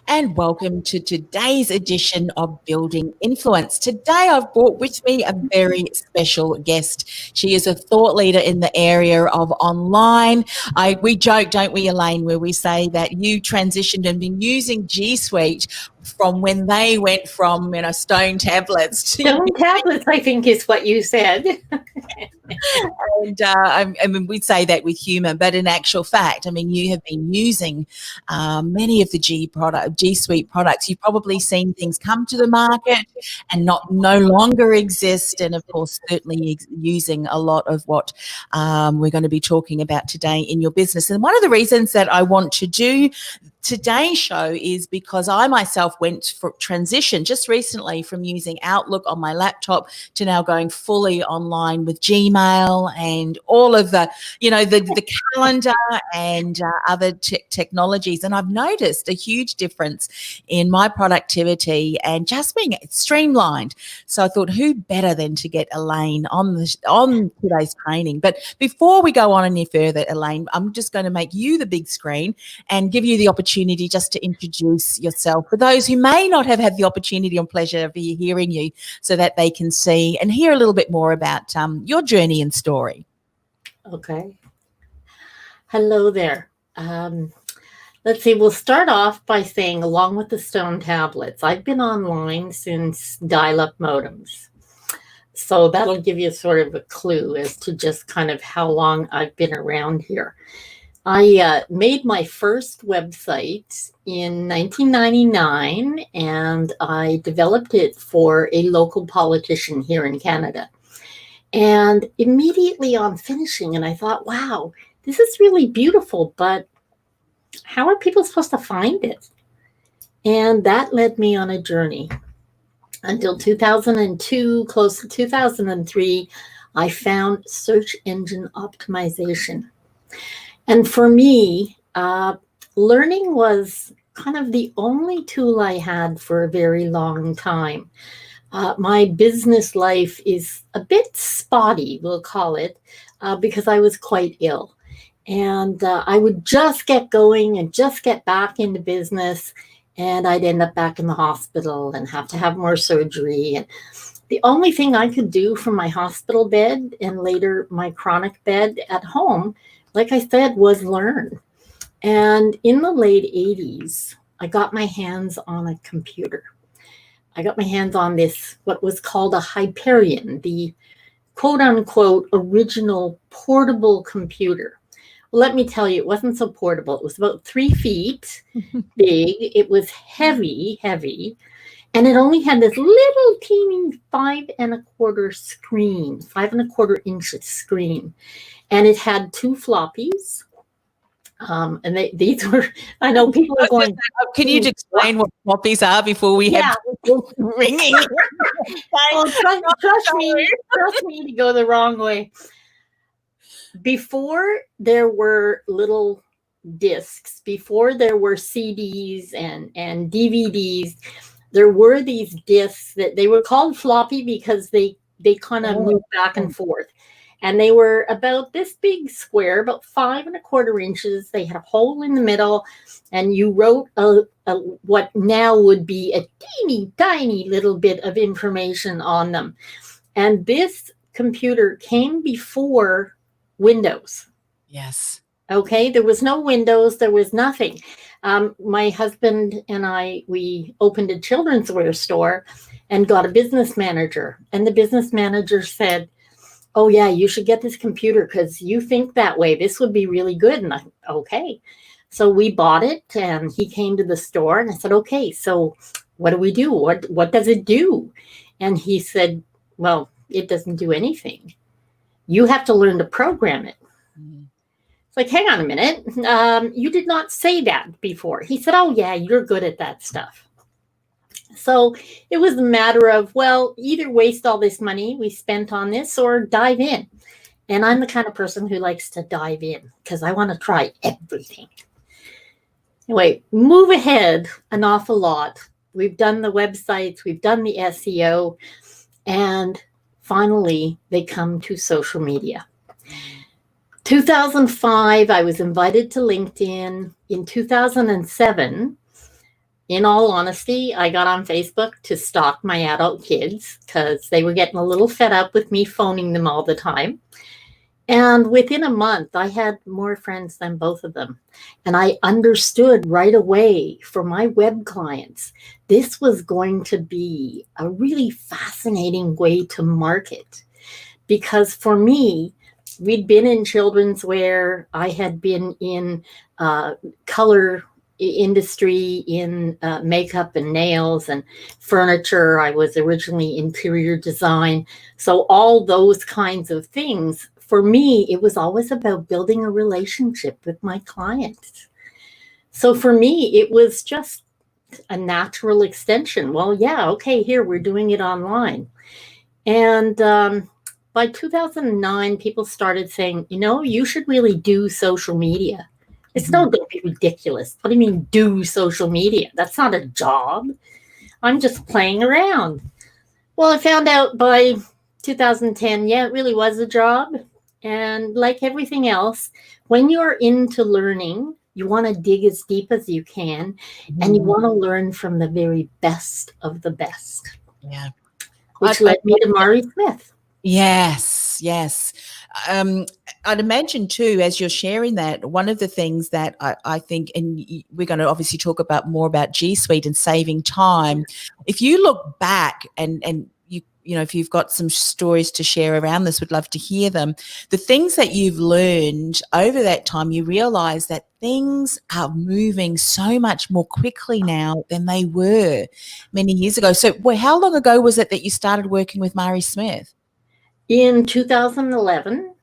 and welcome to today's edition of Building Influence. Today I've brought with me a very special guest. She is a thought leader in the area of online. We joke, don't we, Elaine, where we say that you transitioned and been using GSuite from when they went from stone tablets to stone tablets, I think is what you said. And I mean, we say that with humour, but in actual fact, I mean, you have been using many of the GSuite products. You've probably seen things come to the market and no longer exist, and of course, certainly using a lot of what we're going to be talking about today in your business. And one of the reasons that I want to do today's show is because I myself went for transition just recently from using Outlook on my laptop to now going fully online with Gmail and all of the calendar and other technologies. And I've noticed a huge difference in my productivity and just being streamlined. So I thought, who better than to get Elaine on today's training? But before we go on any further, Elaine, I'm just going to make you the big screen and give you the opportunity just to introduce yourself for those who may not have had the opportunity and pleasure of hearing you, so that they can see and hear a little bit more about your journey and story. Okay. Hello there. Let's see, we'll start off by saying, along with the stone tablets, I've been online since dial-up modems. So that'll give you sort of a clue as to just kind of how long I've been around here. I made my first website in 1999, and I developed it for a local politician here in Canada. And immediately on finishing, and I thought, wow, this is really beautiful, but how are people supposed to find it? And that led me on a journey. Until 2002, close to 2003, I found search engine optimization. And for me, learning was kind of the only tool I had for a very long time. My business life is a bit spotty, we'll call it, because I was quite ill. And I would just get going and just get back into business, and I'd end up back in the hospital and have to have more surgery. And the only thing I could do from my hospital bed and later my chronic bed at home, like I said, was learn. And in the late 80s, I got my hands on a computer. I got my hands on this, what was called a Hyperion, the quote unquote original portable computer. Well, let me tell you, it wasn't so portable. It was about 3 feet big. It was heavy. And it only had this little teeny 5¼ screen, 5¼ inches screen. And it had 2 floppies. And these were, I know people are going. Can you explain what floppies are before we have ringing? Trust me to go the wrong way. Before there were little discs, before there were CDs and DVDs, there were these discs that they were called floppy because they kind of moved back and forth. And they were about this big square, about 5¼ inches. They had a hole in the middle, and you wrote what now would be a teeny tiny little bit of information on them. And this computer came before Windows. Yes. Okay, there was no Windows, there was nothing. My husband and I, we opened a children's wear store and got a business manager. And the business manager said, oh yeah, you should get this computer because you think that way. This would be really good. And I, okay. So we bought it, and he came to the store, and I said, okay, so what do we do? What does it do? And he said, well, it doesn't do anything. You have to learn to program it. It's like, hang on a minute. You did not say that before. He said, oh yeah, you're good at that stuff. So it was a matter of, well, either waste all this money we spent on this or dive in. And I'm the kind of person who likes to dive in because I want to try everything. Anyway, move ahead an awful lot. We've done the websites, we've done the SEO, and finally they come to social media. 2005, I was invited to LinkedIn. In 2007, in all honesty, I got on Facebook to stalk my adult kids because they were getting a little fed up with me phoning them all the time. And within a month, I had more friends than both of them. And I understood right away for my web clients, this was going to be a really fascinating way to market. Because for me, we'd been in children's wear, I had been in color industry, in makeup and nails and furniture. I was originally interior design. So all those kinds of things, for me, it was always about building a relationship with my clients. So for me, it was just a natural extension. Well, yeah, okay, here, we're doing it online. And by 2009, people started saying, you should really do social media. It's no, don't be ridiculous. What do you mean do social media? That's not a job. I'm just playing around. Well, I found out by 2010, yeah, it really was a job. And like everything else, when you're into learning, you want to dig as deep as you can, and you want to learn from the very best of the best. Yeah. Which led me to Mari Smith. Yes, yes. I'd imagine too, as you're sharing that, one of the things that I think, and we're going to obviously talk about more about G Suite and saving time. If you look back and you know, if you've got some stories to share around this, would love to hear them. The things that you've learned over that time, you realize that things are moving so much more quickly now than they were many years ago. So how long ago was it that you started working with Mari Smith? In 2011.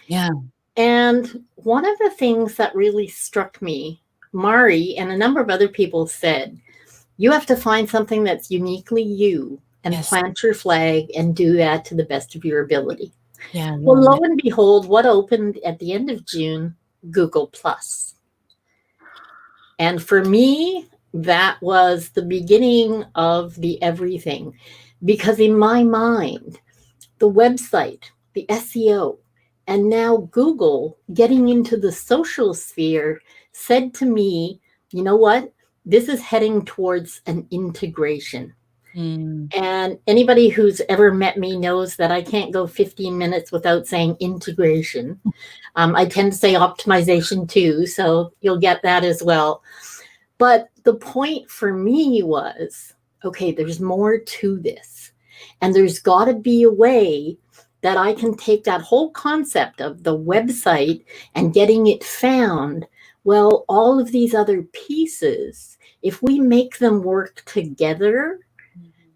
Yeah. And one of the things that really struck me, Mari and a number of other people said, you have to find something that's uniquely you and plant your flag and do that to the best of your ability. Yeah. Well, lo and behold, what opened at the end of June? Google Plus. And for me, that was the beginning of the everything. Because in my mind, the website, the SEO, and now Google getting into the social sphere said to me, you know what? This is heading towards an integration. And anybody who's ever met me knows that I can't go 15 minutes without saying integration. I tend to say optimization too, so you'll get that as well. But the point for me was, okay, there's more to this. And there's got to be a way that I can take that whole concept of the website and getting it found. Well, all of these other pieces, if we make them work together,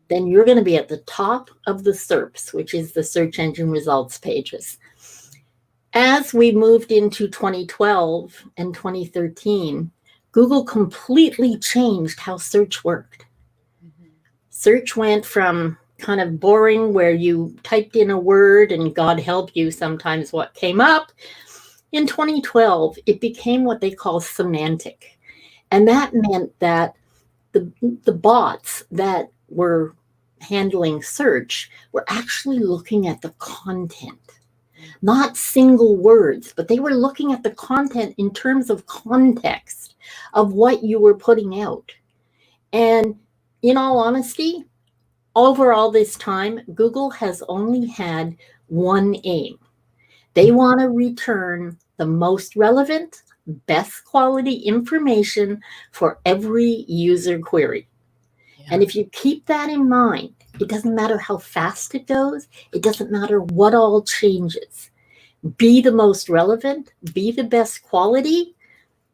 then you're going to be at the top of the SERPs, which is the search engine results pages. As we moved into 2012 and 2013, Google completely changed how search worked. Search went from kind of boring where you typed in a word and God help you sometimes what came up. In 2012, it became what they call semantic. And that meant that the bots that were handling search were actually looking at the content, not single words, but they were looking at the content in terms of context of what you were putting out. And in all honesty, over all this time, Google has only had one aim. They want to return the most relevant, best quality information for every user query. Yeah. And if you keep that in mind, it doesn't matter how fast it goes. It doesn't matter what all changes. Be the most relevant, be the best quality,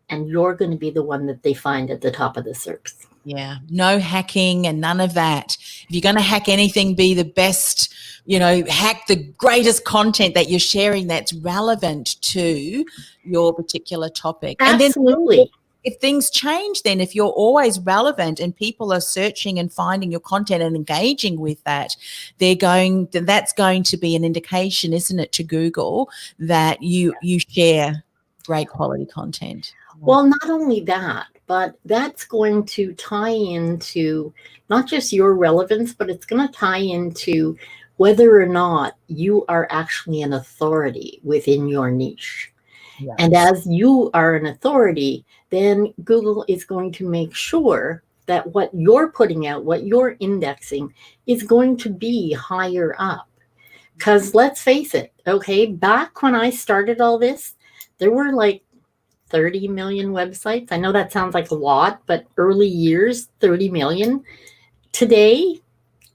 and you're going to be the one that they find at the top of the SERPs. Yeah, no hacking and none of that. If you're going to hack anything, be the best, hack the greatest content that you're sharing that's relevant to your particular topic. Absolutely. And then if things change, then if you're always relevant and people are searching and finding your content and engaging with that, that's going to be an indication, isn't it, to Google that you share great quality content. Well, not only that, but that's going to tie into not just your relevance, but it's going to tie into whether or not you are actually an authority within your niche. Yes. And as you are an authority, then Google is going to make sure that what you're putting out, what you're indexing, is going to be higher up. Because let's face it, okay, back when I started all this, there were like 30 million websites. I know that sounds like a lot, but early years, 30 million. Today,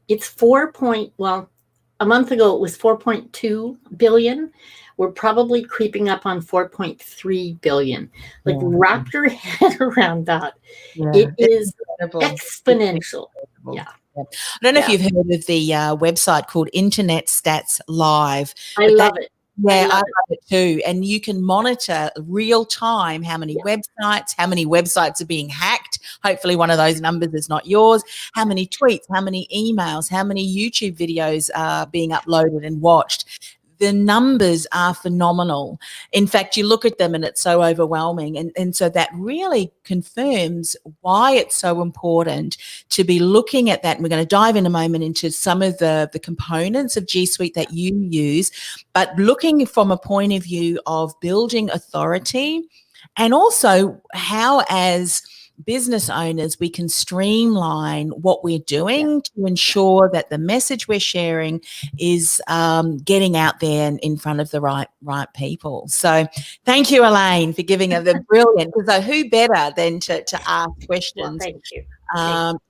it's a month ago, it was 4.2 billion. We're probably creeping up on 4.3 billion. Like, wrap your head around that. Yeah, it is incredible. exponential. Yeah. I don't know if you've heard of the website called Internet Stats Live. I love it. Yeah, I love it too. And you can monitor real time how many websites are being hacked. Hopefully one of those numbers is not yours. How many tweets, how many emails, how many YouTube videos are being uploaded and watched. The numbers are phenomenal. In fact, you look at them and it's so overwhelming. And so that really confirms why it's so important to be looking at that. And we're going to dive in a moment into some of the components of G Suite that you use, but looking from a point of view of building authority, and also how, as business owners, we can streamline what we're doing to ensure that the message we're sharing is getting out there and in front of the right people. So thank you, Elaine, for giving us the brilliant, because who better than to ask questions. Well, thank you.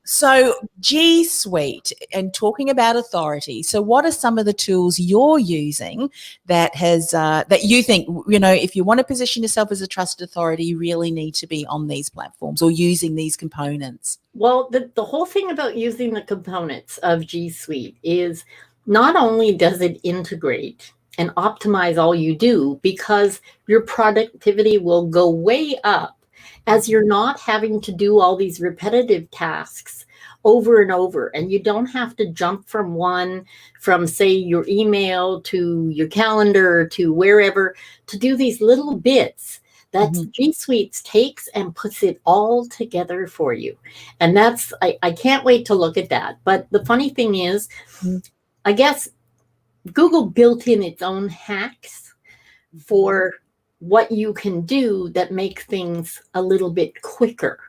So G Suite, and talking about authority. So what are some of the tools you're using that has that you think, if you want to position yourself as a trusted authority, you really need to be on these platforms or using these components? Well, the whole thing about using the components of G Suite is not only does it integrate and optimize all you do, because your productivity will go way up as you're not having to do all these repetitive tasks over and over. And you don't have to jump from say your email to your calendar to wherever, to do these little bits that G Suite takes and puts it all together for you. And that's, I can't wait to look at that. But the funny thing is, I guess Google built in its own hacks for what you can do that make things a little bit quicker.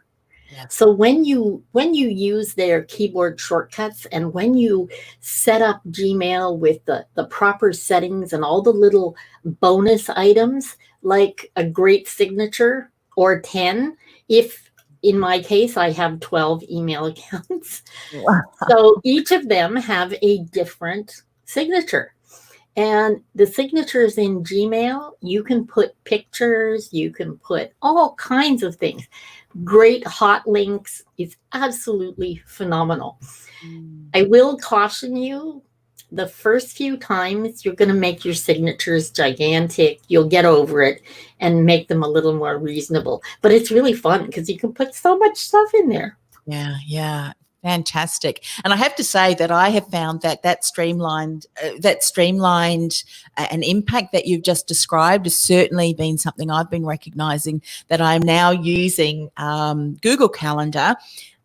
Yes. So when you use their keyboard shortcuts, and when you set up Gmail with the proper settings and all the little bonus items, like a great signature, or 10, if in my case I have 12 email accounts. Wow. So each of them have a different signature. And the signatures in Gmail, you can put pictures, you can put all kinds of things. Great hot links. It's absolutely phenomenal. I will caution you, the first few times you're going to make your signatures gigantic. You'll get over it and make them a little more reasonable. But it's really fun because you can put so much stuff in there. Yeah. Fantastic. And I have to say that I have found that streamlined an impact that you've just described has certainly been something I've been recognizing, that I'm now using Google Calendar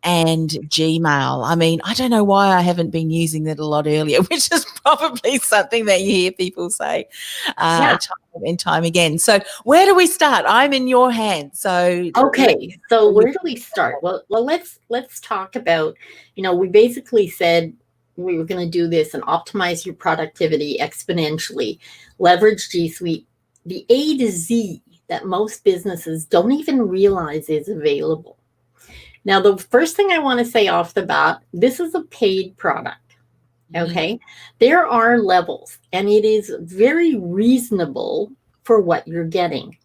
and Gmail. I mean, I don't know why I haven't been using that a lot earlier, which is probably something that you hear people say time and time again. So where do we start? I'm in your hands. So okay, so where do we start? Well, let's talk about, we basically said we were going to do this and optimize your productivity exponentially, leverage G Suite, the A to Z that most businesses don't even realize is available. Now, the first thing I want to say off the bat, this is a paid product, okay? There are levels, and it is very reasonable for what you're getting.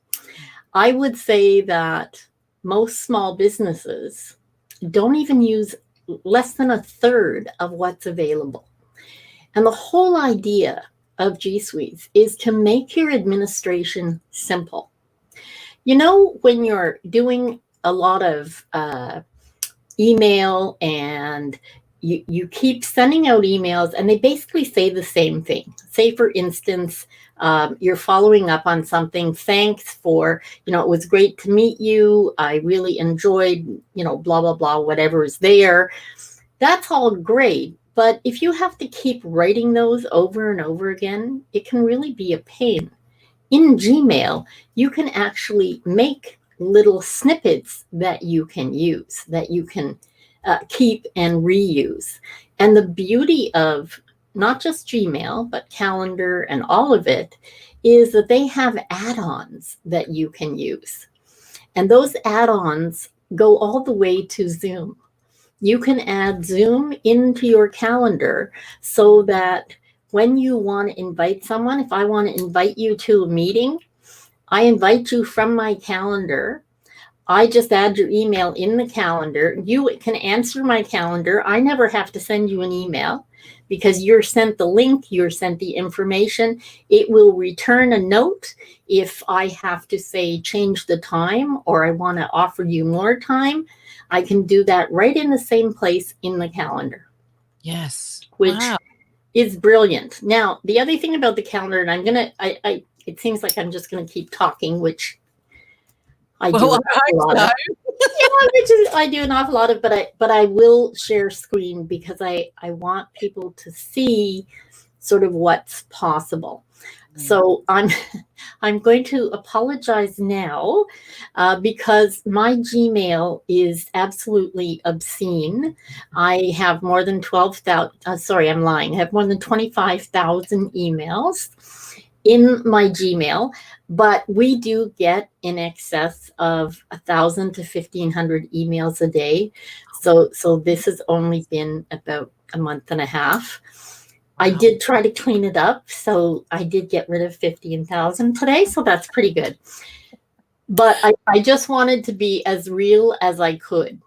I would say that most small businesses don't even use less than a third of what's available. And the whole idea of G Suites is to make your administration simple. When you're doing a lot of email and you keep sending out emails and they basically say the same thing. Say, for instance, you're following up on something. Thanks for, it was great to meet you. I really enjoyed, blah, blah, blah, whatever is there. That's all great. But if you have to keep writing those over and over again, it can really be a pain. In Gmail, you can actually make little snippets that you can use, that you can keep and reuse. And the beauty of not just Gmail, but Calendar and all of it is that they have add-ons that you can use. And those add-ons go all the way to Zoom. You can add Zoom into your calendar so that when you want to invite someone, if I want to invite you to a meeting, I invite you from my calendar. I just add your email in the calendar. You can answer my calendar. I never have to send you an email because you're sent the link, you're sent the information. It will return a note if I have to say change the time or I want to offer you more time. I can do that right in the same place in the calendar. Yes. Which wow. is brilliant. Now, the other thing about the calendar, and I'm going to, it seems like I'm just going to keep talking, which I do an awful lot of. Yeah, I do an awful lot of, but I will share screen because I want people to see sort of what's possible. So I'm going to apologize now because my Gmail is absolutely obscene. I have more than 12,000. Sorry, I'm lying. I have more than 25,000 emails in my Gmail, but we do get in excess of 1,000 to 1,500 emails a day. So this has only been about a month and a half. I did try to clean it up, so I did get rid of 15,000 today, so that's pretty good. But I just wanted to be as real as I could.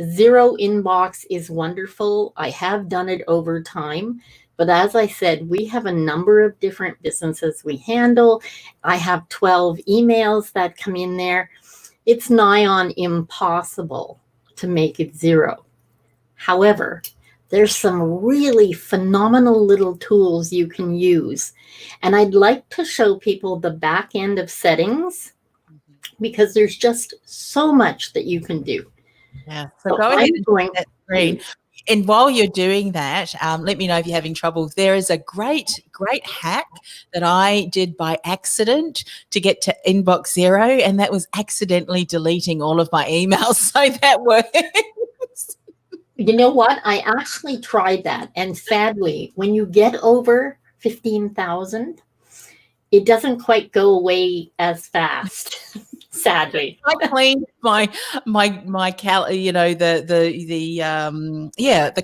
Zero inbox is wonderful. I have done it over time. But as I said, we have a number of different businesses we handle. I have 12 emails that come in there. It's nigh on impossible to make it zero. However, there's some really phenomenal little tools you can use. And I'd like to show people the back end of settings because there's just so much that you can do. Yeah, so go ahead and going that screen. And while you're doing that, let me know if you're having trouble. There is a great hack that I did by accident to get to inbox zero, and that was accidentally deleting all of my emails. So that works. You know what? I actually tried that. And sadly, when you get over 15,000, it doesn't quite go away as fast. Sadly, I cleaned my you know, the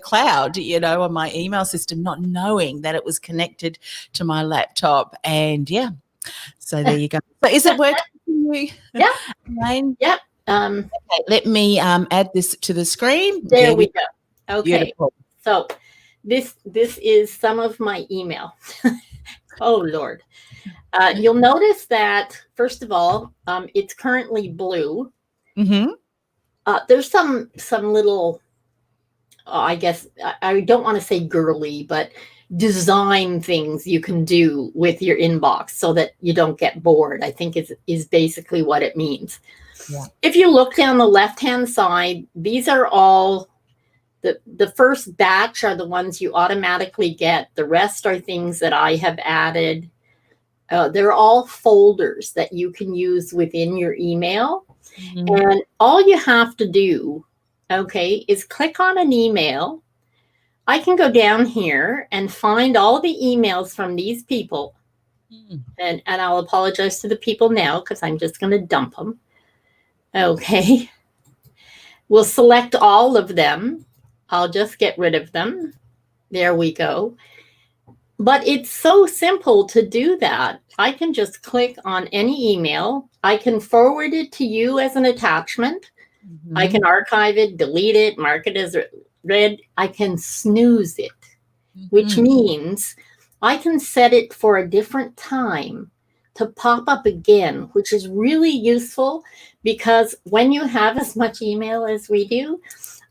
cloud, you know, on my email system, not knowing that it was connected to my laptop. And yeah, so there you go. So is it working for you? Yeah. Elaine? Yep. Okay, let me add this to the screen. There we go. Okay. Beautiful. So this is some of my email. Oh, Lord. You'll notice that, first of all, it's currently blue. Mm-hmm. There's some little, I guess, I don't want to say girly, but design things you can do with your inbox so that you don't get bored, I think is basically what it means. Yeah. If you look down the left-hand side, these are all, the first batch are the ones you automatically get. The rest are things that I have added. They're all folders that you can use within your email. Mm-hmm. And all you have to do, okay, is click on an email. I can go down here and find all the emails from these people. And I'll apologize to the people now because I'm just going to dump them. Okay. We'll select all of them. I'll just get rid of them. There we go. But it's so simple to do that. I can just click on any email. I can forward it to you as an attachment. Mm-hmm. I can archive it, delete it, mark it as read. I can snooze it, which means I can set it for a different time to pop up again, which is really useful because when you have as much email as we do,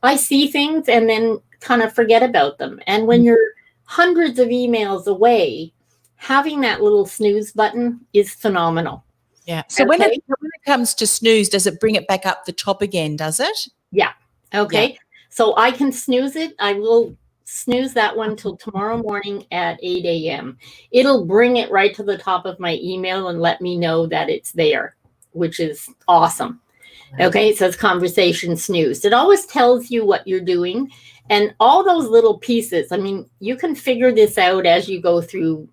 I see things and then kind of forget about them. And when you're hundreds of emails away, having that little snooze button is phenomenal. Yeah. So when it comes to snooze, does it bring it back up the top again, does it? Yeah. Okay. Yeah. So I can snooze it. I will snooze that one till tomorrow morning at 8 a.m. It'll bring it right to the top of my email and let me know that it's there, which is awesome. Okay, it says conversation snooze. It always tells you what you're doing. And all those little pieces, I mean, you can figure this out as you go through,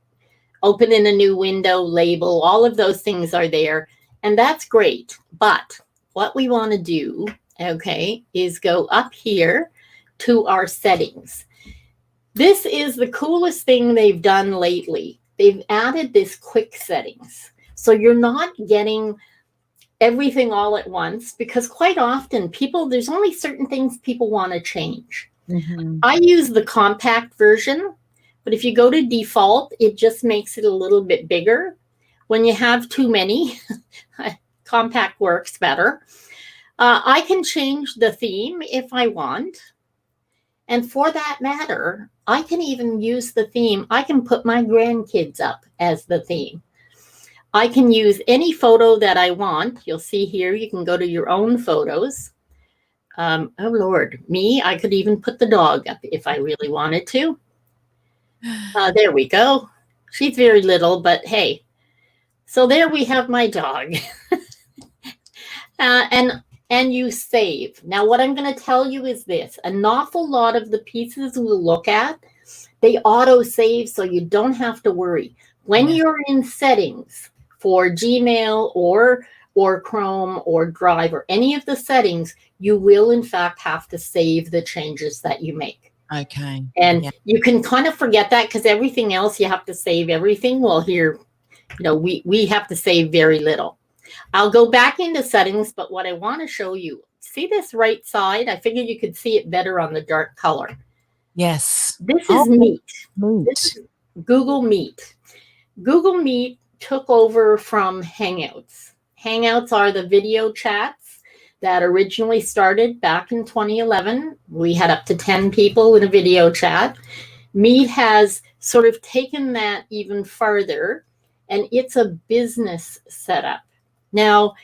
open in a new window, label, all of those things are there. And that's great. But what we want to do, okay, is go up here to our settings. This is the coolest thing they've done lately. They've added this quick settings. So you're not getting everything all at once, because quite often there's only certain things people want to change. Mm-hmm. I use the compact version, but if you go to default, it just makes it a little bit bigger. When you have too many, compact works better. I can change the theme if I want. And for that matter, I can even use the theme. I can put my grandkids up as the theme. I can use any photo that I want. You'll see here, you can go to your own photos. Oh, Lord, I could even put the dog up if I really wanted to. There we go. She's very little, but hey. So there we have my dog. And you save. Now, what I'm going to tell you is this. An awful lot of the pieces we'll look at, they auto-save, so you don't have to worry. When you're in settings for Gmail or Chrome or Drive or any of the settings, you will, in fact, have to save the changes that you make. Okay. And you can kind of forget that, because everything else, you have to save everything. Well, here, we have to save very little. I'll go back into settings, but what I want to show you, see this right side? I figured you could see it better on the dark color. Yes. This is Meet. This is Google Meet. Google Meet took over from Hangouts. Hangouts are the video chats that originally started back in 2011. We had up to 10 people in a video chat. Meet has sort of taken that even farther, and it's a business setup. Now,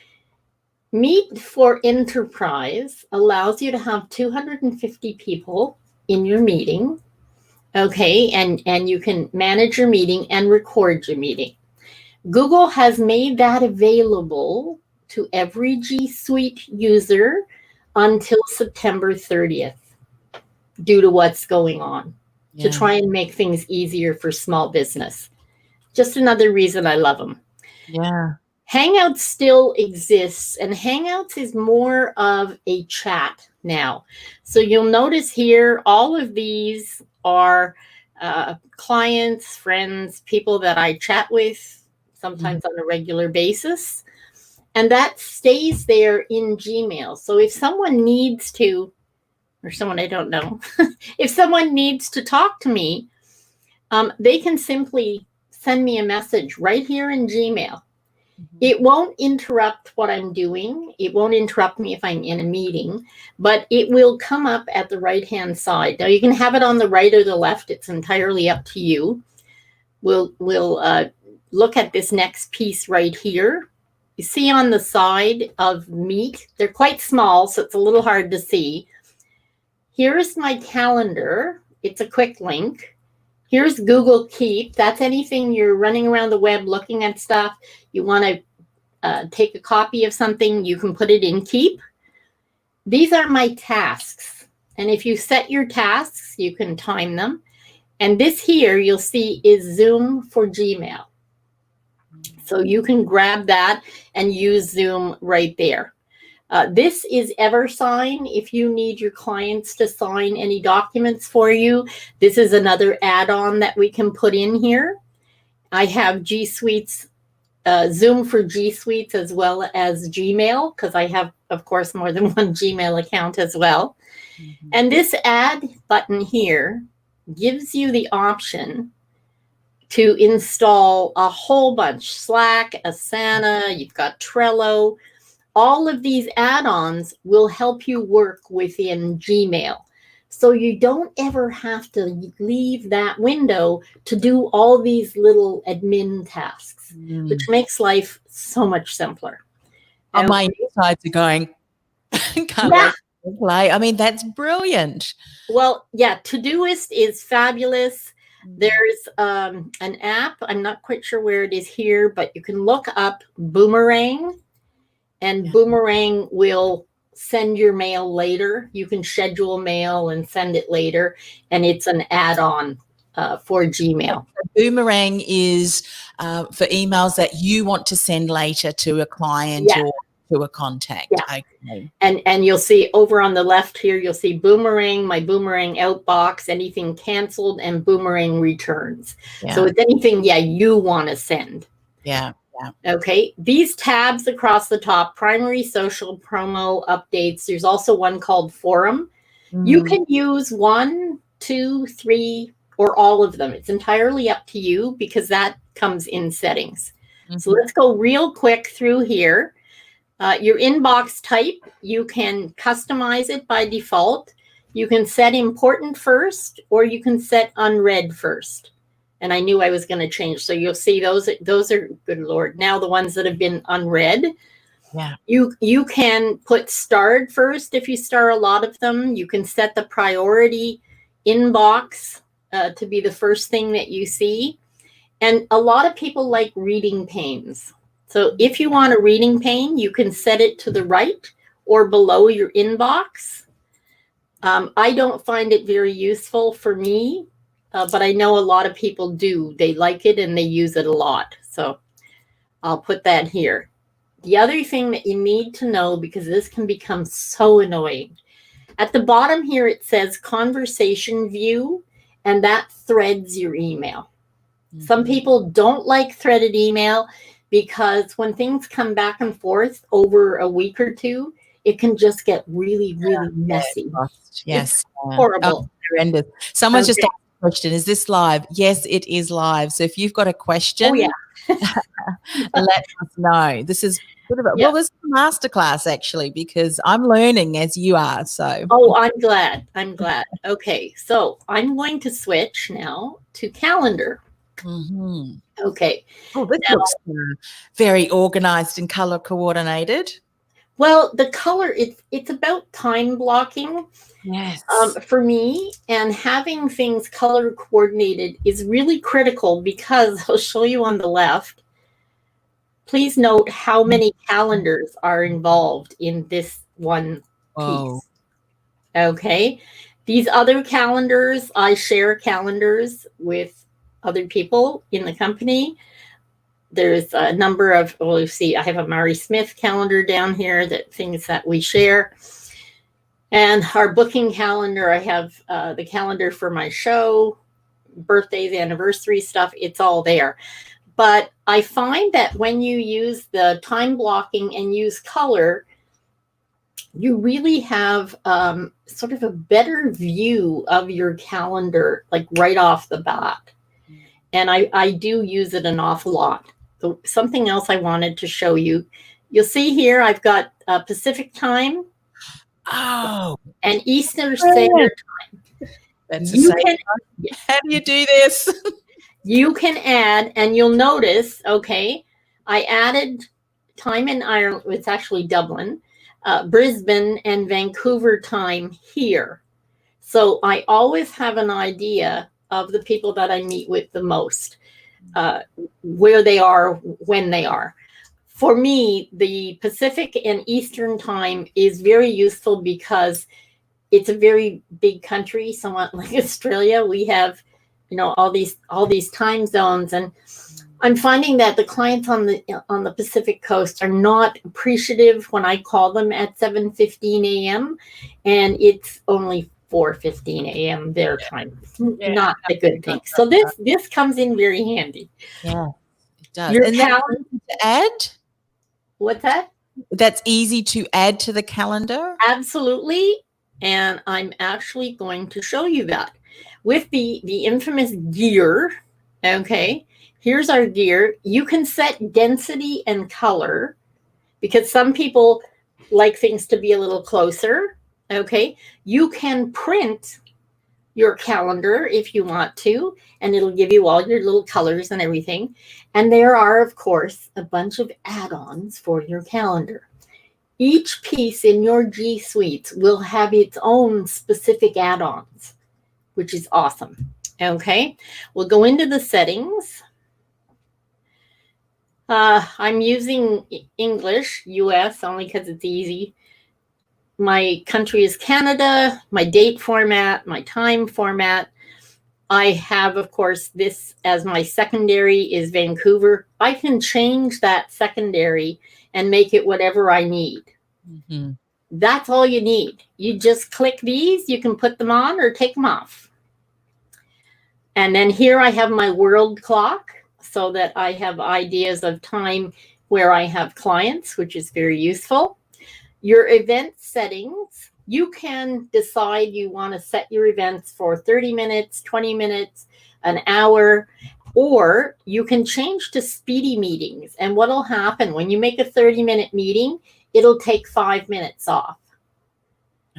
Meet for Enterprise allows you to have 250 people in your meeting, okay, and you can manage your meeting and record your meeting. Google has made that available to every G Suite user until September 30th, due to what's going on, to try and make things easier for small business. Just another reason I love them. Yeah. Hangouts still exists, and Hangouts is more of a chat now. So you'll notice here, all of these are clients, friends, people that I chat with, sometimes on a regular basis. And that stays there in Gmail. So if someone needs to, or someone I don't know, if someone needs to talk to me, they can simply send me a message right here in Gmail. It won't interrupt what I'm doing. It won't interrupt me if I'm in a meeting, but it will come up at the right-hand side. Now, you can have it on the right or the left. It's entirely up to you. We'll look at this next piece right here. You see on the side of Meet, they're quite small, so it's a little hard to see. Here's my calendar. It's a quick link. Here's Google Keep. That's anything you're running around the web looking at stuff. You want to take a copy of something, you can put it in Keep. These are my tasks. And if you set your tasks, you can time them. And this here, you'll see, is Zoom for Gmail. So you can grab that and use Zoom right there. This is EverSign. If you need your clients to sign any documents for you, this is another add-on that we can put in here. I have G Suite's Zoom for G Suites as well as Gmail, because I have, of course, more than one Gmail account as well. And this add button here gives you the option to install a whole bunch. Slack, Asana, you've got Trello. All of these add-ons will help you work within Gmail. So you don't ever have to leave that window to do all these little admin tasks, which makes life so much simpler. On my insides are going, can't wait to play. I mean, that's brilliant. Well, yeah, Todoist is fabulous. There's an app. I'm not quite sure where it is here, but you can look up Boomerang. and Boomerang will send your mail later. You can schedule mail and send it later, and it's an add-on for Gmail. Boomerang is for emails that you want to send later to a client or to a contact. Yeah. Okay. And you'll see over on the left here, you'll see Boomerang, my Boomerang outbox, anything canceled, and Boomerang returns. Yeah. So it's anything, you want to send. Yeah. Okay. These tabs across the top, primary, social, promo, updates. There's also one called forum. You can use 1, 2, 3, or all of them. It's entirely up to you because that comes in settings. So let's go real quick through here. Your inbox type, you can customize it by default. You can set important first, or you can set unread first. And I knew I was going to change. So you'll see those are, good Lord, now the ones that have been unread. Yeah. You can put starred first if you star a lot of them. You can set the priority inbox to be the first thing that you see. And a lot of people like reading panes. So if you want a reading pane, you can set it to the right or below your inbox. I don't find it very useful for me, but I know a lot of people do. They like it and they use it a lot. So I'll put that here. The other thing that you need to know, because this can become so annoying, at the bottom here it says conversation view, and that threads your email. Some people don't like threaded email because when things come back and forth over a week or two, it can just get really, really messy. Yes. It's horrible. Oh, horrendous. Someone's just asked a question. Is this live? Yes, it is live. So if you've got a question, let us know. This is well, this is a masterclass actually, because I'm learning as you are. So I'm glad. Okay, so I'm going to switch now to calendar. Okay. Oh, this looks very organized and color coordinated. Well, the color, it's about time blocking. Yes. For me, and having things color coordinated is really critical because I'll show you on the left. Please note how many calendars are involved in this one piece. Okay. These other calendars, I share calendars with other people in the company. There's a number of, you see, I have a Mari Smith calendar down here, things that we share. And our booking calendar, I have the calendar for my show, birthdays, anniversary stuff, it's all there. But I find that when you use the time blocking and use color, you really have sort of a better view of your calendar, like right off the bat. And I do use it an awful lot. So something else I wanted to show you. You'll see here I've got Pacific time. And Eastern Standard Time. That's how do you do this? You can add, and you'll notice, okay, I added time in Ireland, it's actually Dublin, Brisbane, and Vancouver time here. So I always have an idea of the people that I meet with the most, where they are, when they are. For me, the Pacific and Eastern time is very useful because it's a very big country, somewhat like Australia. We have, all these time zones, and I'm finding that the clients on the Pacific coast are not appreciative when I call them at 7:15 a.m. and it's only 4:15 a.m. their time. Not a good thing. So this comes in very handy. Yeah, it does. Your and calendar to add? What's that? That's easy to add to the calendar? Absolutely. And I'm actually going to show you that. With the infamous gear, okay, here's our gear. You can set density and color because some people like things to be a little closer, okay? You can print your calendar if you want to, and it'll give you all your little colors and everything. And there are, of course, a bunch of add-ons for your calendar. Each piece in your G Suites will have its own specific add-ons, which is awesome. Okay, we'll go into the settings. I'm using English, US, only because it's easy. My country is Canada, my date format, my time format. I have, of course, this as my secondary is Vancouver. I can change that secondary and make it whatever I need. Mm-hmm. That's all you need. You just click these, you can put them on or take them off. And then here I have my world clock so that I have ideas of time where I have clients, which is very useful. Your event settings, you can decide you want to set your events for 30 minutes, 20 minutes, an hour, or you can change to speedy meetings. And what will happen when you make a 30-minute meeting, it'll take 5 minutes off.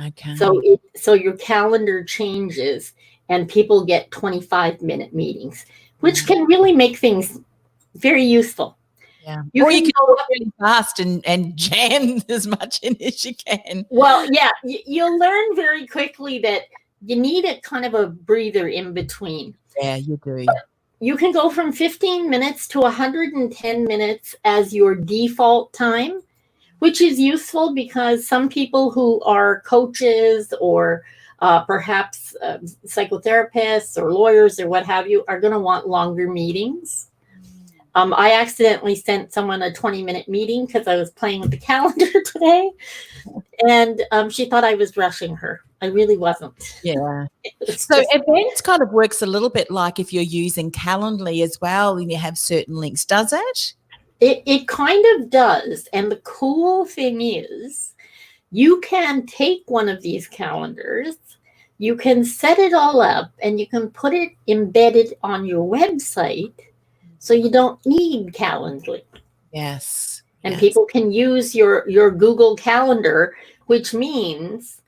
Okay. So your calendar changes and people get 25-minute meetings, which can really make things very useful. Yeah. Or you can go up really fast and jam as much in as you can. Well, yeah, you'll learn very quickly that you need a kind of a breather in between. Yeah, you do. But you can go from 15 minutes to 110 minutes as your default time, which is useful because some people who are coaches or perhaps psychotherapists or lawyers or what have you are going to want longer meetings. I accidentally sent someone a 20-minute meeting because I was playing with the calendar today. And she thought I was rushing her. I really wasn't. Yeah. So events kind of works a little bit like if you're using Calendly as well and you have certain links, does it? It kind of does. And the cool thing is you can take one of these calendars, you can set it all up, and you can put it embedded on your website. So you don't need Calendly. Yes. And people can use your Google Calendar, which means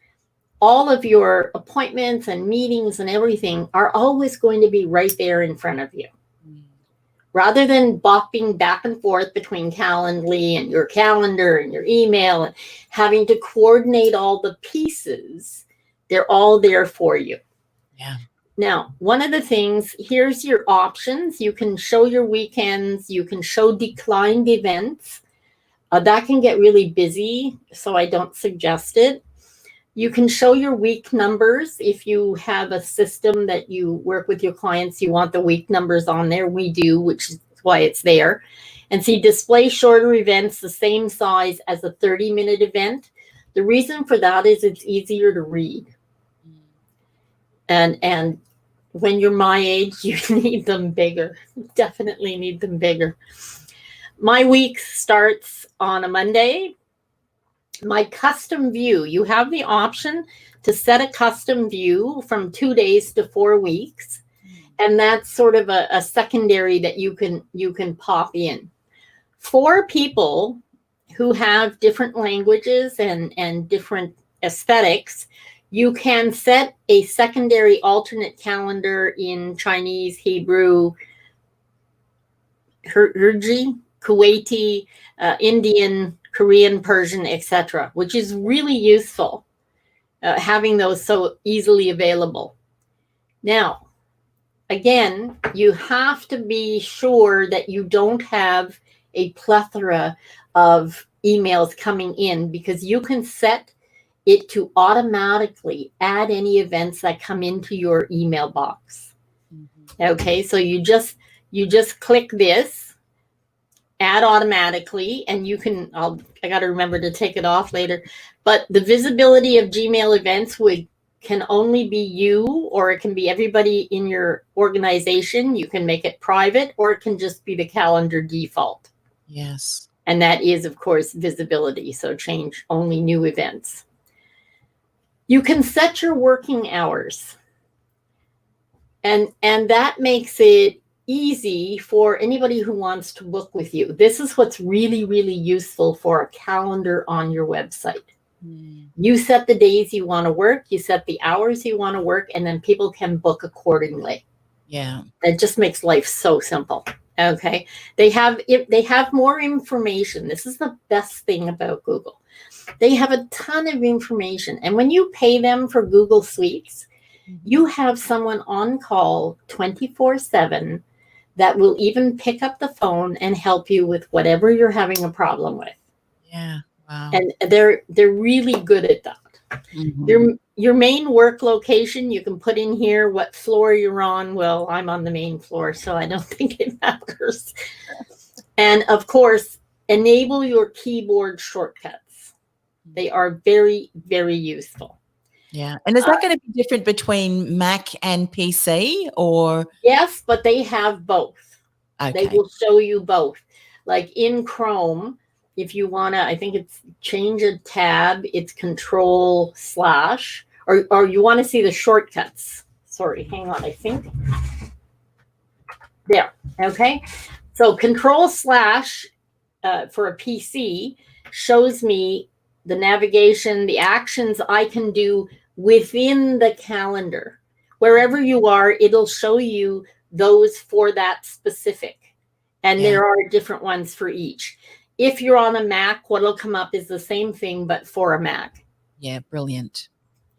all of your appointments and meetings and everything are always going to be right there in front of you. Rather than bopping back and forth between Calendly and your calendar and your email and having to coordinate all the pieces, they're all there for you. Yeah. Now, one of the things, here's your options. You can show your weekends. You can show declined events. That can get really busy, so I don't suggest it. You can show your week numbers. If you have a system that you work with your clients, you want the week numbers on there. We do, which is why it's there. And see, display shorter events the same size as a 30-minute event. The reason for that is it's easier to read. And when you're my age, you need them bigger. Definitely need them bigger. My week starts on a Monday. My custom view, you have the option to set a custom view from 2 days to 4 weeks. And that's sort of a secondary that you can pop in. For people who have different languages and different aesthetics, you can set a secondary alternate calendar in Chinese, Hebrew, Urdu, Kuwaiti, Indian, Korean, Persian, etc., which is really useful, having those so easily available. Now, again, you have to be sure that you don't have a plethora of emails coming in, because you can set it to automatically add any events that come into your email box. Okay, so you just click this, add automatically, and you can, I got to remember to take it off later, but the visibility of Gmail events can only be you, or it can be everybody in your organization. You can make it private, or it can just be the calendar default. Yes. And that is, of course, visibility. So change only new events. You can set your working hours. And that makes it easy for anybody who wants to book with you. This is what's really, really useful for a calendar on your website. You set the days you want to work, you set the hours you want to work, and then people can book accordingly. Yeah. It just makes life so simple. Okay. They have more information. This is the best thing about Google. They have a ton of information. And when you pay them for Google Suites, you have someone on call 24/7 that will even pick up the phone and help you with whatever you're having a problem with. Yeah. Wow. And they're really good at that. Mm-hmm. Your main work location, you can put in here what floor you're on. Well, I'm on the main floor, so I don't think it matters. And of course, enable your keyboard shortcuts. They are very, very useful. Yeah. And is that going to be different between Mac and PC or? Yes, but they have both. Okay. They will show you both. Like in Chrome, if you want to, I think it's change a tab, it's Control / or you want to see the shortcuts. Sorry, hang on, I think. There, okay. So Control / for a PC shows me the navigation, the actions I can do within the calendar. Wherever you are, it'll show you those for that specific. And there are different ones for each. If you're on a Mac, what'll come up is the same thing, but for a Mac. Yeah, brilliant.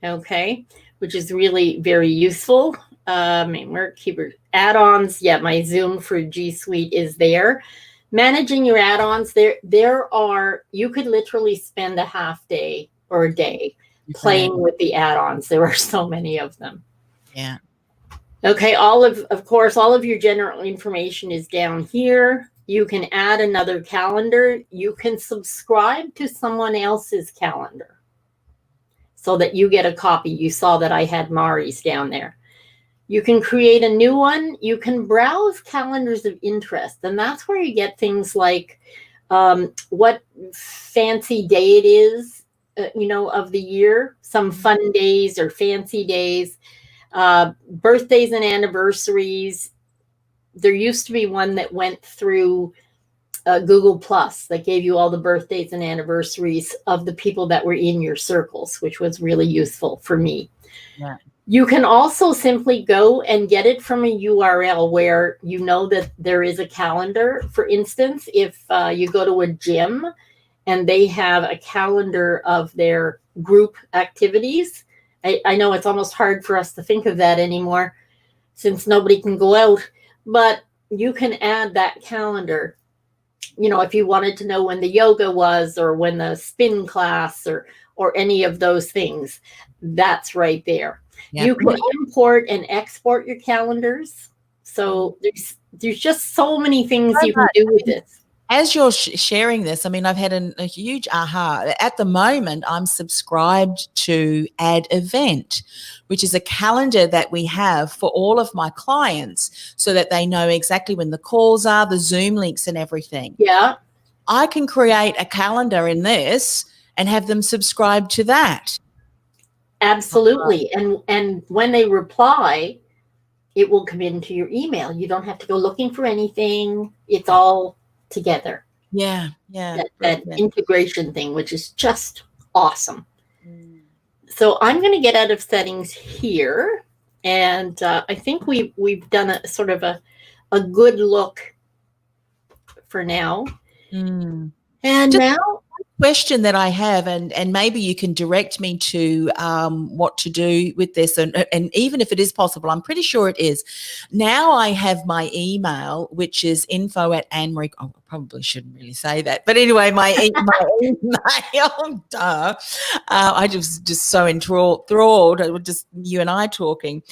Okay, which is really very useful. Where keyboard add-ons? Yeah, my Zoom for G Suite is there. Managing your add-ons, there are, you could literally spend a half day or a day playing with the add-ons. There are so many of them. Yeah. Okay, of course, all of your general information is down here. You can add another calendar. You can subscribe to someone else's calendar so that you get a copy. You saw that I had Mari's down there. You can create a new one. You can browse calendars of interest. And that's where you get things like what fancy day it is, of the year, some fun days or fancy days, birthdays and anniversaries. There used to be one that went through Google Plus that gave you all the birthdays and anniversaries of the people that were in your circles, which was really useful for me. Yeah. You can also simply go and get it from a URL where you know that there is a calendar. For instance, if you go to a gym and they have a calendar of their group activities, I know it's almost hard for us to think of that anymore since nobody can go out, but you can add that calendar. If you wanted to know when the yoga was or when the spin class or any of those things, that's right there. Yeah. You can import and export your calendars. So there's just so many things you can do with this. As you're sharing this, I mean, I've had a huge aha. At the moment, I'm subscribed to Add Event, which is a calendar that we have for all of my clients so that they know exactly when the calls are, the Zoom links and everything. Yeah. I can create a calendar in this and have them subscribe to that. Absolutely. And when they reply, it will come into your email. You don't have to go looking for anything. It's all together. Yeah. That integration thing, which is just awesome. So I'm going to get out of settings here. And I think we've done a sort of a good look for now. And just now, question that I have, and maybe you can direct me to what to do with this, and even if it is possible, I'm pretty sure it is. Now I have my email, which is info@anmarie. Oh, I probably shouldn't really say that, but anyway, my email. Duh. I just so enthralled with just you and I talking.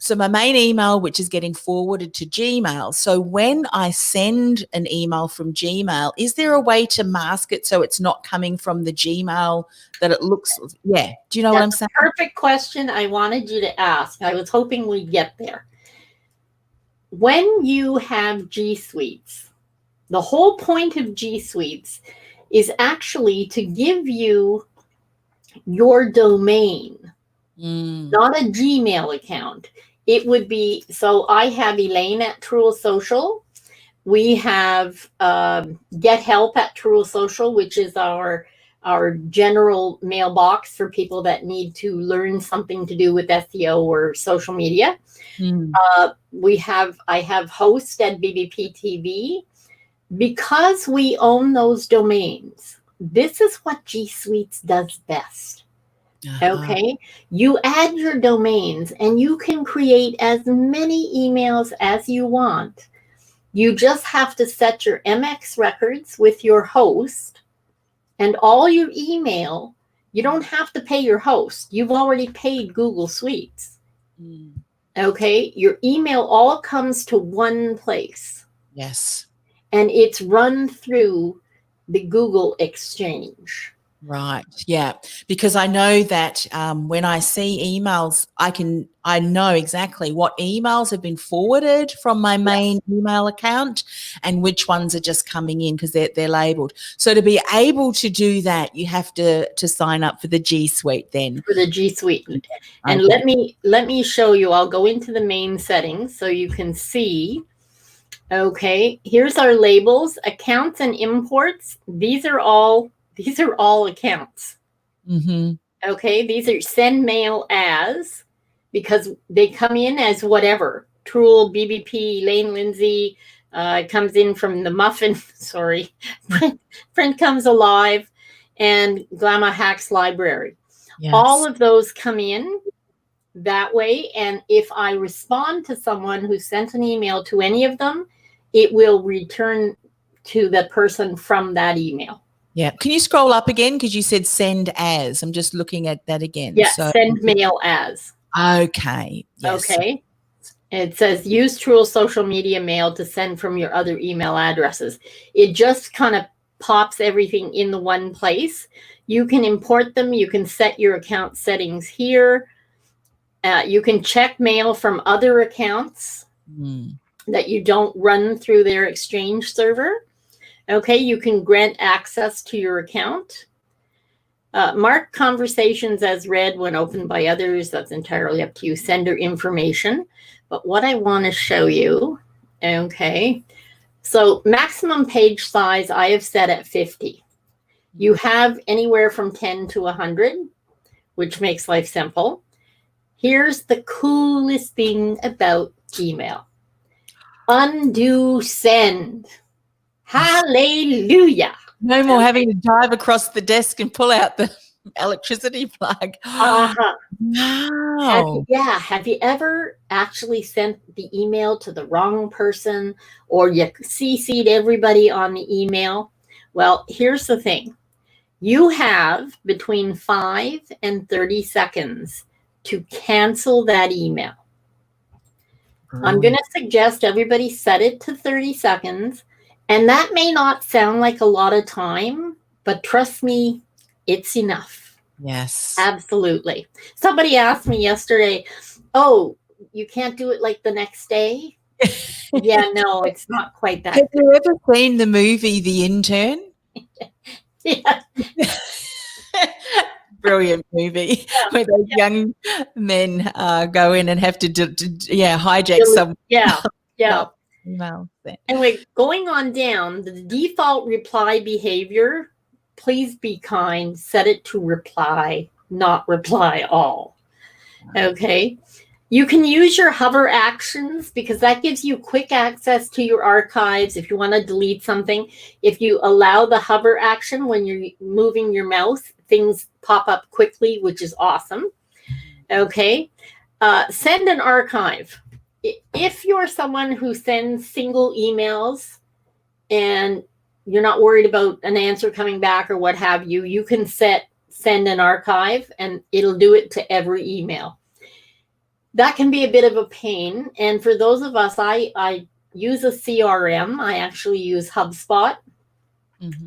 So my main email, which is getting forwarded to Gmail. So when I send an email from Gmail, is there a way to mask it so it's not coming from the Gmail that it looks? Yeah. Do you know what I'm saying? Perfect question I wanted you to ask. I was hoping we'd get there. When you have G Suites, the whole point of G Suites is actually to give you your domain, not a Gmail account. It would be, so I have Elaine at Truel Social. We have Get Help at Truel Social, which is our general mailbox for people that need to learn something to do with SEO or social media. I have Host at BBP TV. Because we own those domains, this is what G Suites does best. Okay, you add your domains and you can create as many emails as you want You just have to set your MX records with your host, and all your email, you don't have to pay your host. You've already paid Google Suites. Okay, your email all comes to one place. Yes. And it's run through the Google Exchange. Right. Yeah. Because I know that when I see emails, I know exactly what emails have been forwarded from my main email account and which ones are just coming in because they're labeled. So to be able to do that, you have to sign up for the G Suite then. For the G Suite. And Okay. let me show you. I'll go into the main settings so you can see. Okay, here's our labels, accounts and imports. These are all accounts. Okay, these are send mail as, because they come in as whatever. Trul, BBP, Elaine Lindsay, it comes in from the Muffin, sorry, Print Comes Alive, and Glamour Hacks Library. Yes. All of those come in that way, and if I respond to someone who sent an email to any of them, it will return to the person from that email. Yeah. Can you scroll up again? Because you said send as. I'm just looking at that again. Yeah, so, send mail as. Okay. Yes. Okay. It says use Trul social media mail to send from your other email addresses. It just kind of pops everything in the one place. You can import them. You can set your account settings here. You can check mail from other accounts that you don't run through their Exchange server. Okay, you can grant access to your account. Mark conversations as read when opened by others. That's entirely up to you. Sender information. But what I want to show you, okay, so maximum page size I have set at 50. You have anywhere from 10 to 100, which makes life simple. Here's the coolest thing about Gmail. Undo send. Hallelujah. No more having to dive across the desk and pull out the electricity plug. Uh-huh. Wow. Have you ever actually sent the email to the wrong person, or you CC'd everybody on the email? Well, here's the thing. You have between 5 and 30 seconds to cancel that email. I'm going to suggest everybody set it to 30 seconds. And that may not sound like a lot of time, but trust me, it's enough. Yes. Absolutely. Somebody asked me yesterday, oh, you can't do it like the next day? Yeah, no, it's not quite that. Have you ever seen the movie The Intern? Yeah. Brilliant movie where those young men go in and have to hijack some email. Anyway, going on down, the default reply behavior, please be kind, set it to reply, not reply all. Okay. You can use your hover actions because that gives you quick access to your archives if you want to delete something. If you allow the hover action when you're moving your mouse, things pop up quickly, which is awesome. Okay. Send an archive. If you're someone who sends single emails and you're not worried about an answer coming back or what have you, you can send an archive and it'll do it to every email. That can be a bit of a pain. And for those of us, I use a CRM. I actually use HubSpot,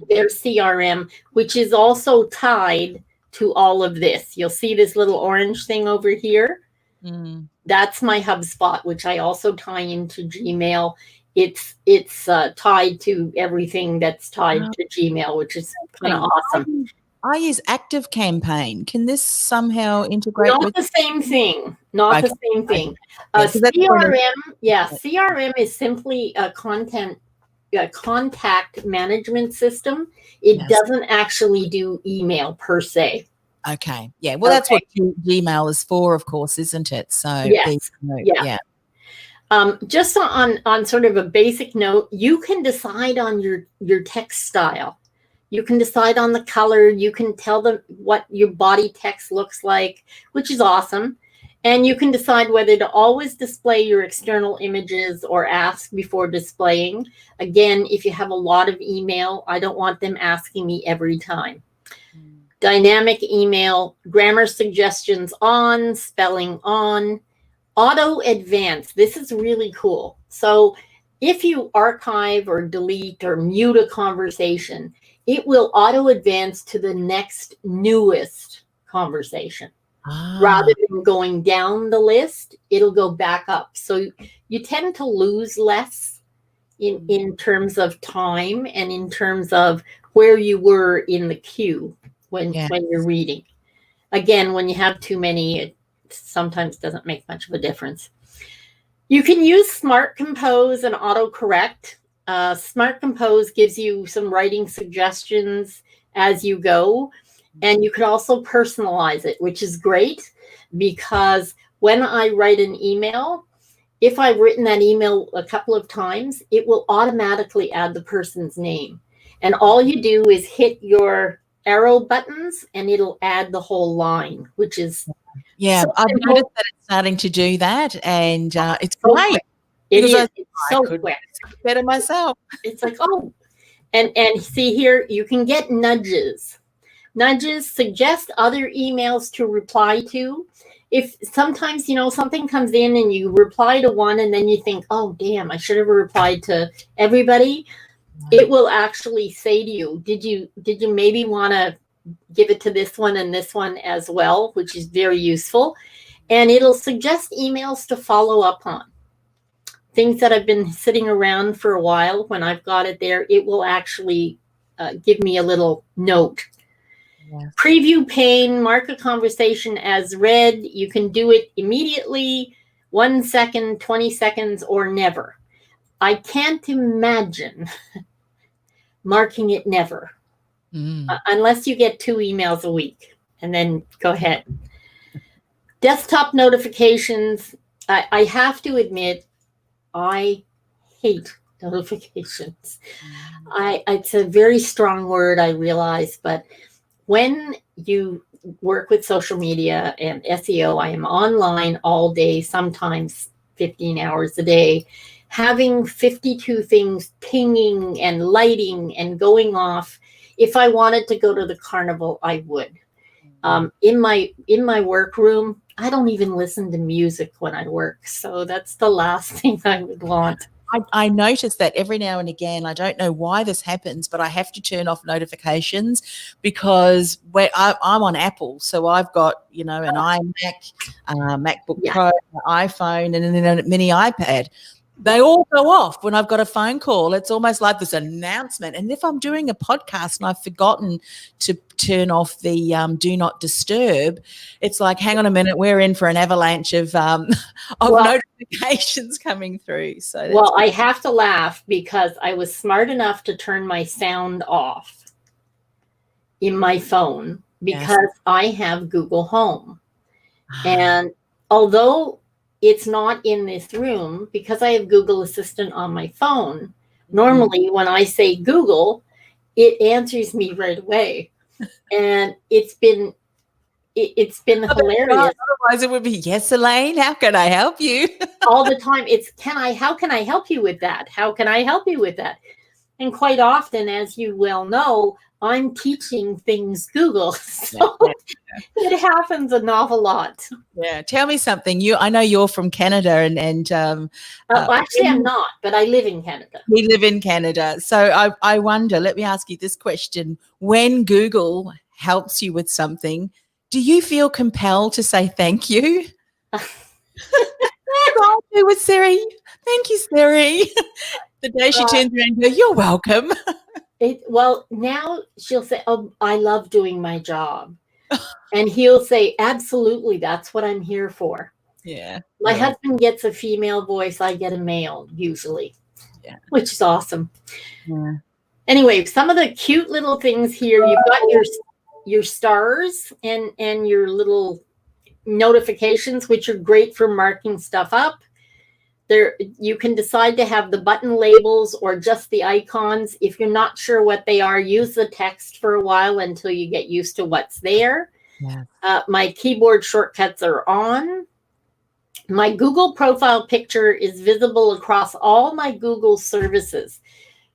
their CRM, which is also tied to all of this. You'll see this little orange thing over here. That's my HubSpot, which I also tie into Gmail. It's tied to everything that's tied to Gmail, which is kind of awesome. I use ActiveCampaign. Can this somehow integrate with the same thing? Not the same thing. CRM is simply a contact management system. It doesn't actually do email per se. Okay. Yeah. Well, that's what Gmail is for, of course, isn't it? So just on sort of a basic note, you can decide on your text style. You can decide on the color. You can tell them what your body text looks like, which is awesome. And you can decide whether to always display your external images or ask before displaying. Again, if you have a lot of email, I don't want them asking me every time. Dynamic email, grammar suggestions on, spelling on, auto advance. This is really cool. So if you archive or delete or mute a conversation, it will auto advance to the next newest conversation. Rather than going down the list, it'll go back up. So you tend to lose less in terms of time and in terms of where you were in the queue when you're reading. Again, when you have too many, it sometimes doesn't make much of a difference. You can use Smart Compose and autocorrect. Smart Compose gives you some writing suggestions as you go. And you can also personalize it, which is great because when I write an email, if I've written that email a couple of times, it will automatically add the person's name. And all you do is hit your arrow buttons and it'll add the whole line, which is I've noticed that it's starting to do that, and it's great. It is. It's so quick. Better myself. It's like, oh, and see here, you can get nudges. Nudges suggest other emails to reply to. If sometimes, something comes in and you reply to one and then you think, oh, damn, I should have replied to everybody. It will actually say to you, did you maybe want to give it to this one and this one as well, which is very useful. And it'll suggest emails to follow up on. Things that have been sitting around for a while, when I've got it there, it will actually give me a little note. Yes. Preview pane, mark a conversation as read. You can do it immediately, 1 second, 20 seconds, or never. I can't imagine marking it never, unless you get 2 emails a week, and then go ahead. Desktop notifications. I have to admit, I hate notifications. It's a very strong word, I realize, but when you work with social media and SEO, I am online all day, sometimes 15 hours a day, having 52 things pinging and lighting and going off. If I wanted to go to the carnival, I would. In my workroom, I don't even listen to music when I work. So that's the last thing I would want. I notice that every now and again. I don't know why this happens, but I have to turn off notifications because I'm on Apple. So I've got, an iMac, MacBook Pro, iPhone, and then a mini iPad. They all go off when I've got a phone call. It's almost like this announcement. And if I'm doing a podcast and I've forgotten to turn off the do not disturb, it's like, hang on a minute, we're in for an avalanche of notifications coming through. So I have to laugh because I was smart enough to turn my sound off in my phone because I have Google Home. And although it's not in this room, because I have Google Assistant on my phone, normally when I say Google, it answers me right away. And it's been hilarious. Otherwise it would be, yes, Elaine, how can I help you? All the time. It's how can I help you with that? How can I help you with that? And quite often, as you well know, I'm teaching things Google. So it happens an awful lot. Yeah. Tell me something. I know you're from Canada and actually I'm not, but I live in Canada. We live in Canada. So I wonder, let me ask you this question. When Google helps you with something, do you feel compelled to say thank you? I do with Siri. Thank you, Siri. The day she turns around and goes, you're welcome. Now she'll say, oh, I love doing my job. And he'll say, absolutely, that's what I'm here for. Yeah. My husband gets a female voice. I get a male usually, which is awesome. Yeah. Anyway, some of the cute little things here. You've got your stars and your little notifications, which are great for marking stuff up. There, you can decide to have the button labels or just the icons. If you're not sure what they are, use the text for a while until you get used to what's there. Yeah. My keyboard shortcuts are on. My Google profile picture is visible across all my Google services.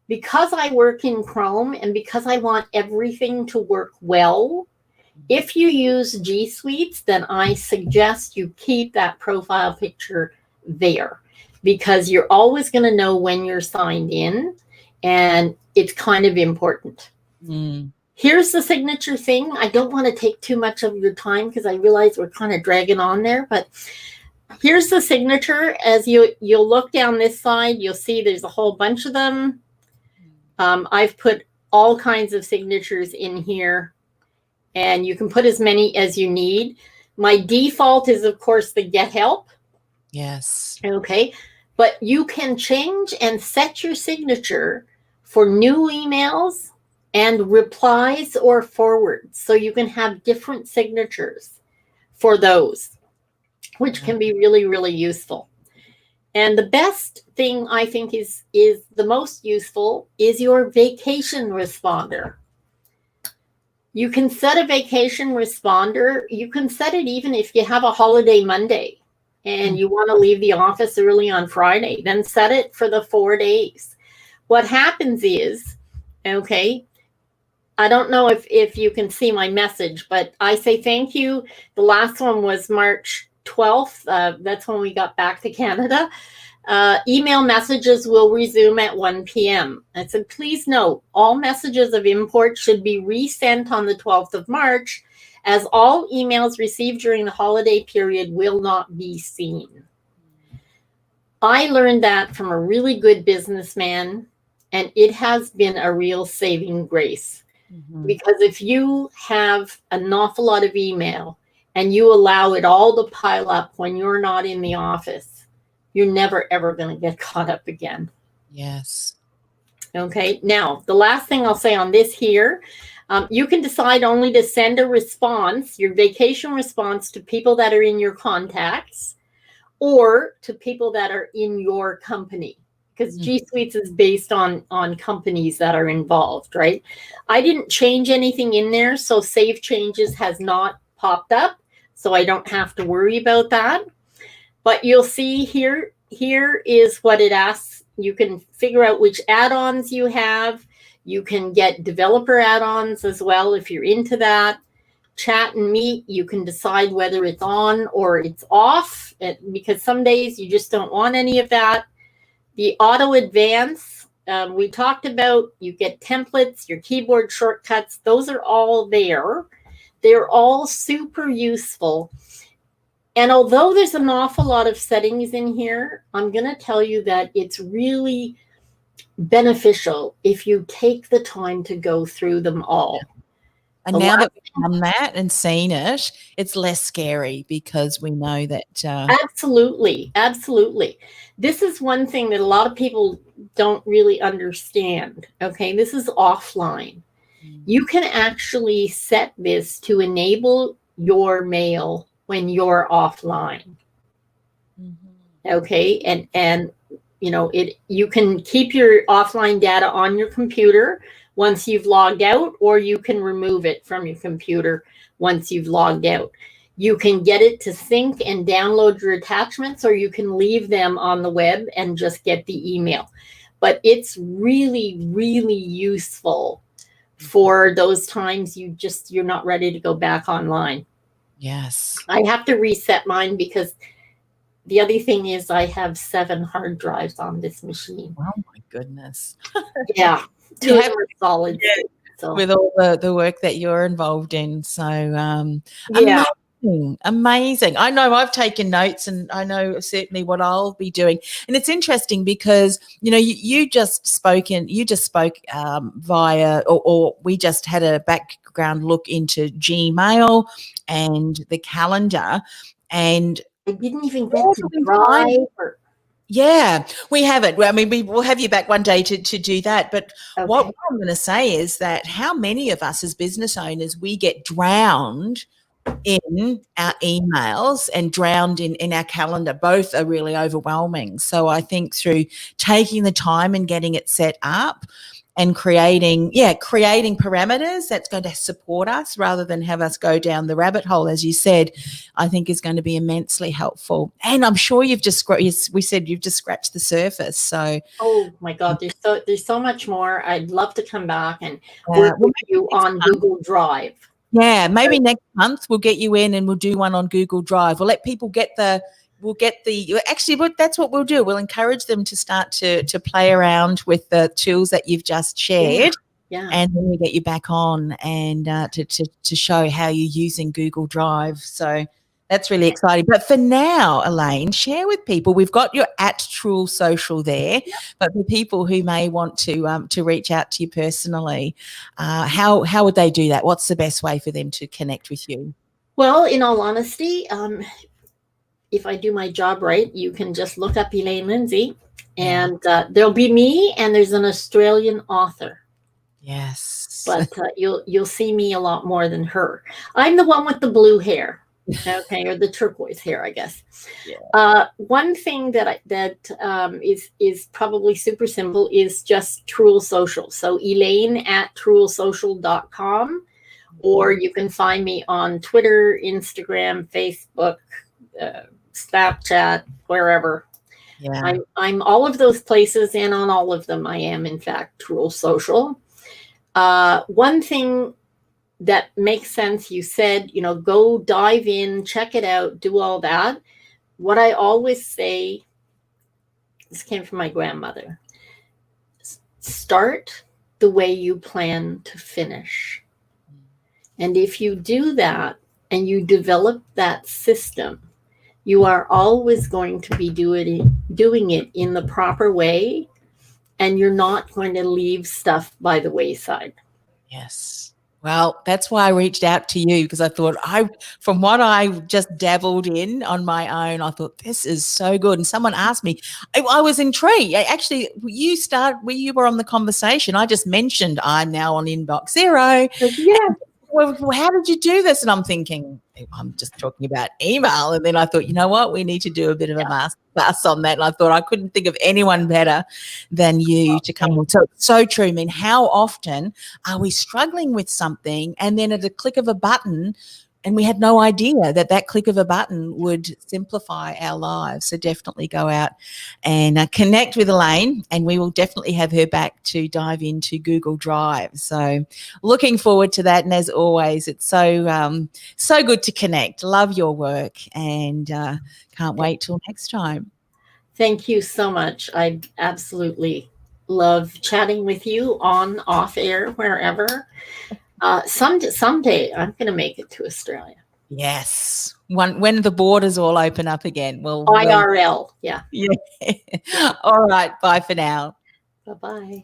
Because I work in Chrome and because I want everything to work well, if you use G Suites, then I suggest you keep that profile picture there, because you're always going to know when you're signed in, and it's kind of important. Here's the signature thing. I don't want to take too much of your time because I realize we're kind of dragging on there, but here's the signature. As you'll look down this side, you'll see there's a whole bunch of them. I've put all kinds of signatures in here, and you can put as many as you need. My default is, of course, the get help. Yes. Okay. But you can change and set your signature for new emails and replies or forwards. So you can have different signatures for those, which can be really, really useful. And the best thing I think is the most useful is your vacation responder. You can set a vacation responder. You can set it even if you have a holiday Monday and you want to leave the office early on Friday, then set it for the 4 days. What happens is, okay, I don't know if you can see my message, but I say thank you. The last one was March 12th. That's when we got back to Canada. Email messages will resume at 1 p.m. I said, please note, all messages of import should be resent on the 12th of March, as all emails received during the holiday period will not be seen. I learned that from a really good businessman, and it has been a real saving grace. Because if you have an awful lot of email and you allow it all to pile up when you're not in the office, you're never, ever going to get caught up again. Yes. Okay. Now, the last thing I'll say on this here, you can decide only to send a response, your vacation response, to people that are in your contacts or to people that are in your company. Because G Suites is based on companies that are involved, right? I didn't change anything in there, so Save Changes has not popped up, so I don't have to worry about that. But you'll see here is what it asks. You can figure out which add-ons you have. You can get developer add-ons as well if you're into that. Chat and Meet, you can decide whether it's on or it's off, because some days you just don't want any of that. The auto advance, we talked about, you get templates, your keyboard shortcuts, those are all there. They're all super useful. And although there's an awful lot of settings in here, I'm going to tell you that it's really beneficial if you take the time to go through them all. And now that we've done that and seen it, it's less scary because we know that. Absolutely. Absolutely. This is one thing that a lot of people don't really understand. Okay. This is offline. You can actually set this to enable your mail when you're offline. Okay. And you know, you can keep your offline data on your computer once you've logged out, or you can remove it from your computer once you've logged out. You can get it to sync and download your attachments, or you can leave them on the web and just get the email. But it's really, really useful for those times you're not ready to go back online. Yes. I have to reset mine because the other thing is I have 7 hard drives on this machine. Oh my goodness. Yeah. 2 of them are solid. Yeah, so. With all the work that you're involved in. So yeah. Amazing. I know I've taken notes, and I know certainly what I'll be doing. And it's interesting because, you know, you just spoke via, or we just had a background look into Gmail and the calendar, and I didn't even get to drive. Yeah, we have it. Well, I mean, we will have you back one day to do that. But okay. What I'm going to say is that how many of us as business owners, we get drowned in our emails and drowned in our calendar. Both are really overwhelming. So I think through taking the time and getting it set up and creating parameters that's going to support us rather than have us go down the rabbit hole, as you said, I think is going to be immensely helpful. And I'm sure you've just scratched the surface. So, oh my God, there's so much more. I'd love to come back and work with you on Google Drive. Yeah, maybe next month we'll get you in and we'll do one on Google Drive. We'll let people actually, but that's what we'll do. We'll encourage them to start to play around with the tools that you've just shared. Yeah. And then we get you back on and to show how you're using Google Drive. So that's really exciting. But for now, Elaine, share with people. We've got your @Truel Social there, but for people who may want to reach out to you personally, how would they do that? What's the best way for them to connect with you? Well, in all honesty, if I do my job right, you can just look up Elaine Lindsay, and there'll be me, and there's an Australian author. Yes, but you'll see me a lot more than her. I'm the one with the blue hair. Okay, or the turquoise hair, I guess. Yeah. One thing that is probably super simple is just Truel Social. So Elaine @truelsocial.com, or you can find me on Twitter, Instagram, Facebook, Snapchat, wherever. Yeah. I'm all of those places, and on all of them I am in fact Truel Social. One thing that makes sense, you said, go dive in, check it out, do all that. What I always say, this came from my grandmother, start the way you plan to finish. And if you do that and you develop that system, you are always going to be doing it in the proper way, and you're not going to leave stuff by the wayside. Yes. Well, that's why I reached out to you, because I thought from what I just dabbled in on my own, I thought this is so good. And someone asked me, I was intrigued. Actually, you were on the conversation. I just mentioned I'm now on inbox 0. Yeah. Well, how did you do this? And I'm thinking, I'm just talking about email. And then I thought, you know what? We need to do a bit of a masterclass on that. And I thought I couldn't think of anyone better than you to come on. So true. I mean, how often are we struggling with something and then at a click of a button, and we had no idea that click of a button would simplify our lives. So definitely go out and connect with Elaine, and we will definitely have her back to dive into Google Drive. So looking forward to that. And as always, it's so good to connect. Love your work, and can't wait till next time. Thank you so much. I absolutely love chatting with you on, off air, wherever. Someday I'm going to make it to Australia. Yes. When the borders all open up again. IRL. Yeah. All right. Bye for now. Bye-bye.